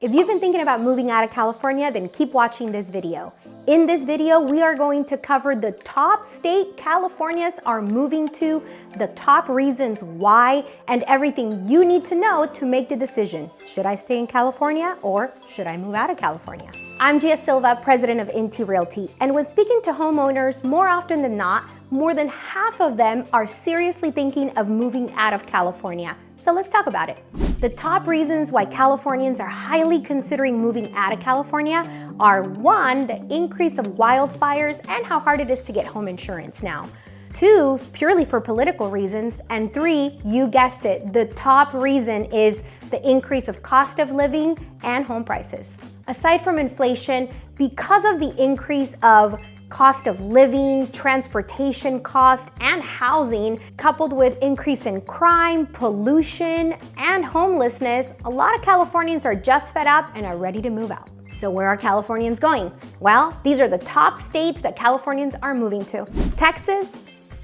If you've been thinking about moving out of California, then keep watching this video. In this video, we are going to cover the top state Californians are moving to, the top reasons why, and everything you need to know to make the decision. Should I stay in California or should I move out of California? I'm Gia Silva, president of Inti Realty, and when speaking to homeowners, more often than not, more than half of them are seriously thinking of moving out of California. So let's talk about it. The top reasons why Californians are highly considering moving out of California are 1, the increase of wildfires and how hard it is to get home insurance now. 2, purely for political reasons. And 3, you guessed it, the top reason is the increase of cost of living and home prices. Aside from inflation, because of the increase of cost of living, transportation cost, and housing, coupled with increase in crime, pollution, and homelessness, a lot of Californians are just fed up and are ready to move out. So where are Californians going? Well, these are the top states that Californians are moving to: Texas,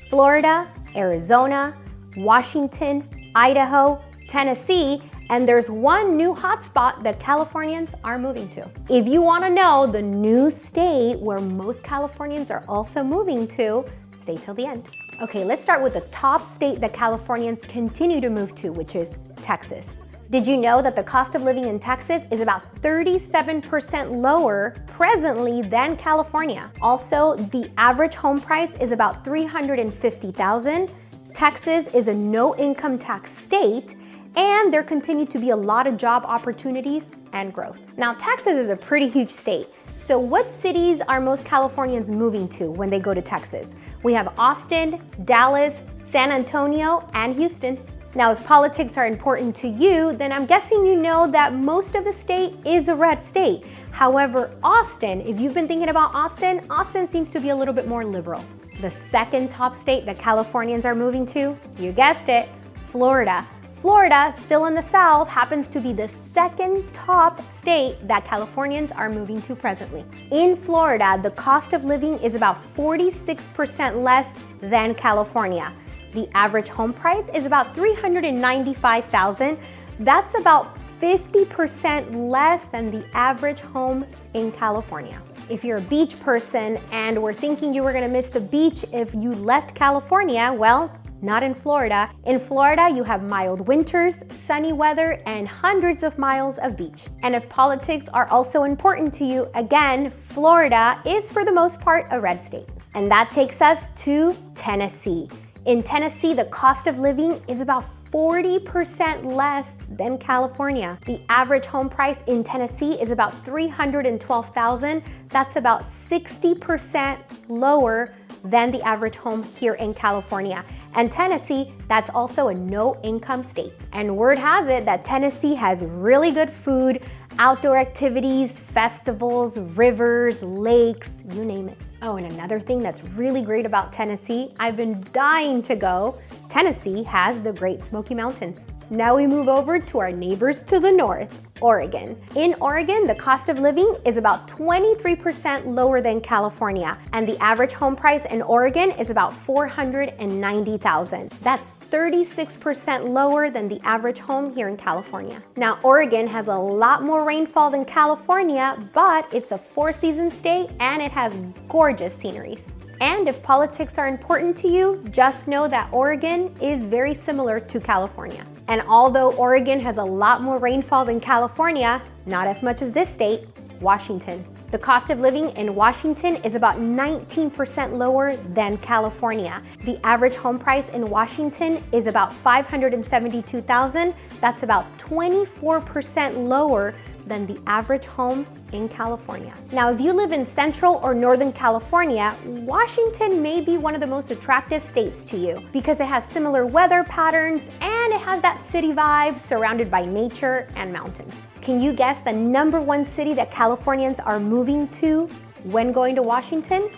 Florida, Arizona, Washington, Idaho, Tennessee, and there's one new hotspot that Californians are moving to. If you want to know the new state where most Californians are also moving to, stay till the end. Okay, let's start with the top state that Californians continue to move to, which is Texas. Did you know that the cost of living in Texas is about 37% lower presently than California? Also, the average home price is about $350,000. Texas is a no income tax state, and there continue to be a lot of job opportunities and growth. Now, Texas is a pretty huge state. So what cities are most Californians moving to when they go to Texas? We have Austin, Dallas, San Antonio, and Houston. Now, if politics are important to you, then I'm guessing you know that most of the state is a red state. However, Austin, if you've been thinking about Austin, Austin seems to be a little bit more liberal. The second top state that Californians are moving to, you guessed it, Florida. Florida, still in the South, happens to be the second top state that Californians are moving to presently. In Florida, the cost of living is about 46% less than California. The average home price is about $395,000. That's about 50% less than the average home in California. If you're a beach person and were thinking you were gonna miss the beach if you left California, well, not in Florida. In Florida, you have mild winters, sunny weather, and hundreds of miles of beach. And if politics are also important to you, again, Florida is for the most part a red state. And that takes us to Tennessee. In Tennessee, the cost of living is about 40% less than California. The average home price in Tennessee is about $312,000. That's about 60% lower than the average home here in California. And Tennessee, that's also a no-income state. And word has it that Tennessee has really good food, outdoor activities, festivals, rivers, lakes, you name it. Oh, and another thing that's really great about Tennessee, I've been dying to go, Tennessee has the Great Smoky Mountains. Now we move over to our neighbors to the north, Oregon. In Oregon, the cost of living is about 23% lower than California, and the average home price in Oregon is about $490,000. That's 36% lower than the average home here in California. Now, Oregon has a lot more rainfall than California, but it's a 4-season state and it has gorgeous sceneries. And if politics are important to you, just know that Oregon is very similar to California. And although Oregon has a lot more rainfall than California, not as much as this state, Washington. The cost of living in Washington is about 19% lower than California. The average home price in Washington is about $572,000. That's about 24% lower than the average home in California. Now, if you live in Central or Northern California, Washington may be one of the most attractive states to you because it has similar weather patterns and it has that city vibe surrounded by nature and mountains. Can you guess the #1 city that Californians are moving to when going to Washington?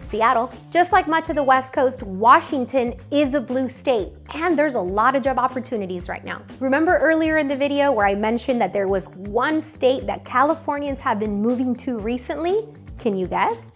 Seattle. Just like much of the West Coast, Washington is a blue state, and there's a lot of job opportunities right now. Remember earlier in the video where I mentioned that there was one state that Californians have been moving to recently? Can you guess?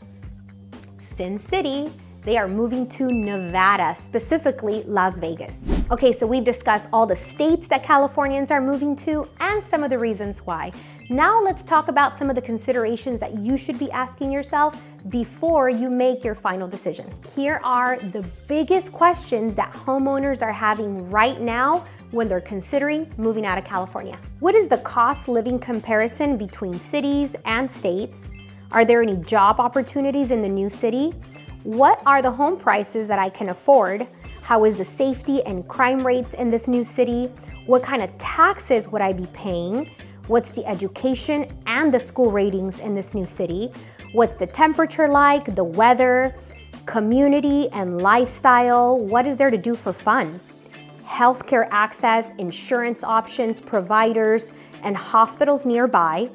Sin City. They are moving to Nevada, specifically Las Vegas. Okay, so we've discussed all the states that Californians are moving to and some of the reasons why. Now let's talk about some of the considerations that you should be asking yourself before you make your final decision. Here are the biggest questions that homeowners are having right now when they're considering moving out of California. What is the cost living comparison between cities and states? Are there any job opportunities in the new city? What are the home prices that I can afford? How is the safety and crime rates in this new city? What kind of taxes would I be paying? What's the education and the school ratings in this new city? What's the temperature like, the weather, community and lifestyle? What is there to do for fun? Healthcare access, insurance options, providers, and hospitals nearby,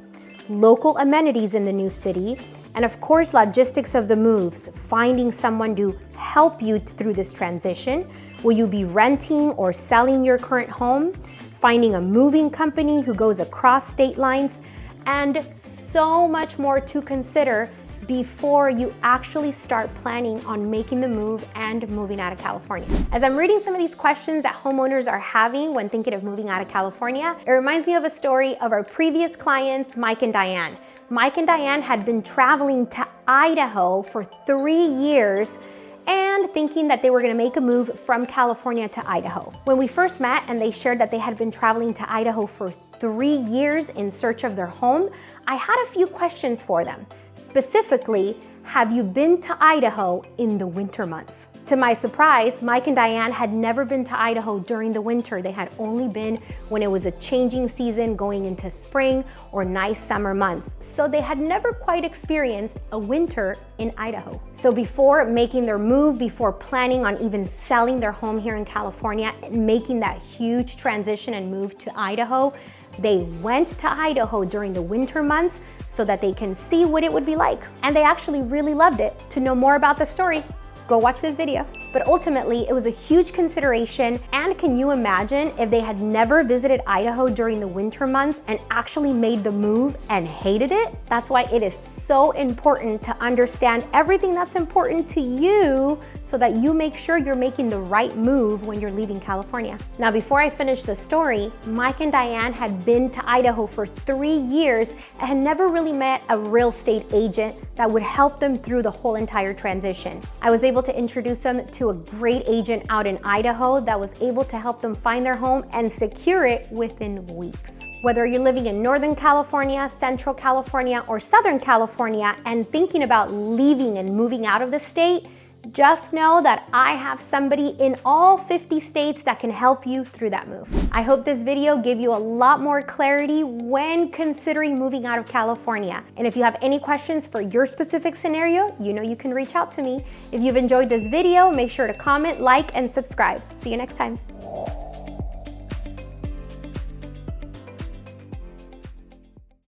local amenities in the new city, and of course, logistics of the moves, finding someone to help you through this transition. Will you be renting or selling your current home? Finding a moving company who goes across state lines, and so much more to consider before you actually start planning on making the move and moving out of California. As I'm reading some of these questions that homeowners are having when thinking of moving out of California, it reminds me of a story of our previous clients, Mike and Diane. Mike and Diane had been traveling to Idaho for 3 years and thinking that they were gonna make a move from California to Idaho. When we first met and they shared that they had been traveling to Idaho for 3 years in search of their home, I had a few questions for them. Specifically, have you been to Idaho in the winter months? To my surprise, Mike and Diane had never been to Idaho during the winter. They had only been when it was a changing season going into spring or nice summer months. So they had never quite experienced a winter in Idaho. So before making their move, before planning on even selling their home here in California and making that huge transition and move to Idaho, they went to Idaho during the winter months so that they can see what it would be like. And they actually really loved it. To know more about the story, go watch this video. But ultimately, it was a huge consideration. And can you imagine if they had never visited Idaho during the winter months and actually made the move and hated it? That's why it is so important to understand everything that's important to you so that you make sure you're making the right move when you're leaving California. Now, before I finish the story, Mike and Diane had been to Idaho for 3 years and had never really met a real estate agent that would help them through the whole entire transition. I was able to introduce them to a great agent out in Idaho that was able to help them find their home and secure it within weeks. Whether you're living in Northern California, Central California, or Southern California and thinking about leaving and moving out of the state, just know that I have somebody in all 50 states that can help you through that move. I hope this video gave you a lot more clarity when considering moving out of California. And if you have any questions for your specific scenario, you know you can reach out to me. If you've enjoyed this video, make sure to comment, like, and subscribe. See you next time.